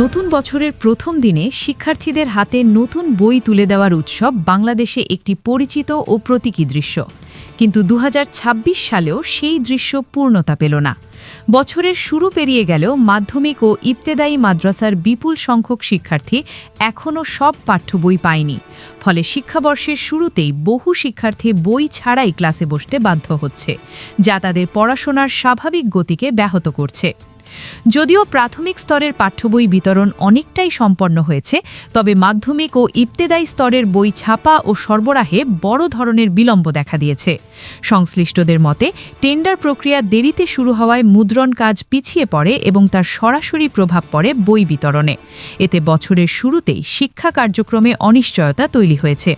নতুন বছরের প্রথম দিনে শিক্ষার্থীদের হাতে নতুন বই তুলে দেওয়ার উৎসব বাংলাদেশে একটি পরিচিত ও প্রতীকী দৃশ্য। কিন্তু ২০২৬ সালেও সেই দৃশ্য পূর্ণতা পেল না। বছরের শুরু পেরিয়ে গেলেও মাধ্যমিক ও ইবতেদায়ী মাদ্রাসার বিপুল সংখ্যক শিক্ষার্থী এখনও সব পাঠ্য বই পায়নি। ফলে শিক্ষাবর্ষের শুরুতেই বহু শিক্ষার্থী বই ছাড়াই ক্লাসে বসতে বাধ্য হচ্ছে, যা তাদের পড়াশোনার স্বাভাবিক গতিকে ব্যাহত করছে। যদিও প্রাথমিক স্তরের পাঠ্যবই বিতরণ অনেকটাই সম্পন্ন হয়েছে, তবে মাধ্যমিক ও ইবতেদায়ী স্তরের বই ছাপা ও সরবরাহে বড় ধরনের বিলম্ব দেখা দিয়েছে। সংশ্লিষ্টদের মতে, টেন্ডার প্রক্রিয়া দেরিতে শুরু হওয়ায় মুদ্রণ কাজ পিছিয়ে পড়ে এবং তার সরাসরি প্রভাব পড়ে বই বিতরণে। এতে বছরের শুরুতেই শিক্ষা কার্যক্রমে অনিশ্চয়তা তৈরি হয়েছে।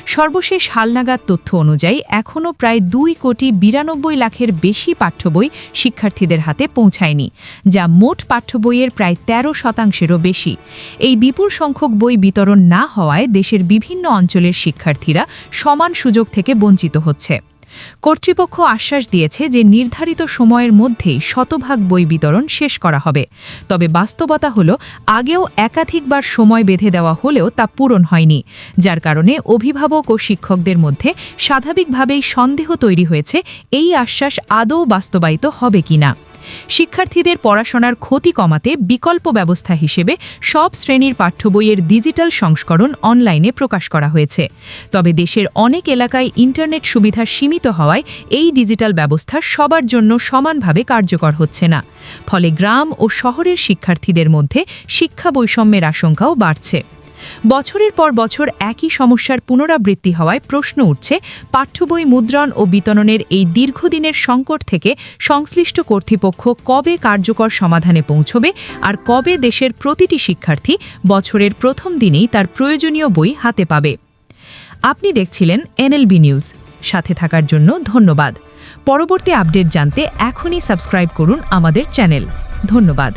সর্বশেষ হালনাগাদ তথ্য অনুযায়ী এখনও প্রায় ২,৯২,০০,০০০ বেশি পাঠ্যবই শিক্ষার্থীদের হাতে পৌঁছায়নি, যা মোট পাঠ্যবইয়ের প্রায় ১৩%-এরও বেশি। এই বিপুল সংখ্যক বই বিতরণ না হওয়ায় দেশের বিভিন্ন অঞ্চলের শিক্ষার্থীরা সমান সুযোগ থেকে বঞ্চিত হচ্ছে। কর্তৃপক্ষ আশ্বাস দিয়েছে যে নির্ধারিত সময়ের মধ্যেই শতভাগ বই বিতরণ শেষ করা হবে। তবে বাস্তবতা হলো, আগেও একাধিকবার সময় বেঁধে দেওয়া হলেও তা পূরণ হয়নি, যার কারণে অভিভাবক ও শিক্ষকদের মধ্যে স্বাভাবিকভাবেই সন্দেহ তৈরি হয়েছে এই আশ্বাস আদৌ বাস্তবায়িত হবে কিনা। শিক্ষার্থীদের পড়াশোনার ক্ষতি কমাতে বিকল্প ব্যবস্থা হিসেবে সব শ্রেণীর পাঠ্যবইয়ের ডিজিটাল সংস্করণ অনলাইনে প্রকাশ করা হয়েছে। তবে দেশের অনেক এলাকায় ইন্টারনেট সুবিধা সীমিত হওয়ায় এই ডিজিটাল ব্যবস্থা সবার জন্য সমানভাবে কার্যকর হচ্ছে না। ফলে গ্রাম ও শহরের শিক্ষার্থীদের মধ্যে শিক্ষা বৈষম্যের আশঙ্কাও বাড়ছে। বছরের পর বছর একই সমস্যার পুনরাবৃত্তি হওয়ায় প্রশ্ন উঠছে, পাঠ্যবই মুদ্রণ ও বিতরণের এই দীর্ঘদিনের সংকট থেকে সংশ্লিষ্ট কর্তৃপক্ষ কবে কার্যকর সমাধানে পৌঁছবে, আর কবে দেশের প্রতিটি শিক্ষার্থী বছরের প্রথম দিনেই তার প্রয়োজনীয় বই হাতে পাবে। আপনি দেখছিলেন এনএলবি নিউজ। সাথে থাকার জন্য ধন্যবাদ। পরবর্তী আপডেট জানতে এখনই সাবস্ক্রাইব করুন আমাদের চ্যানেল। ধন্যবাদ।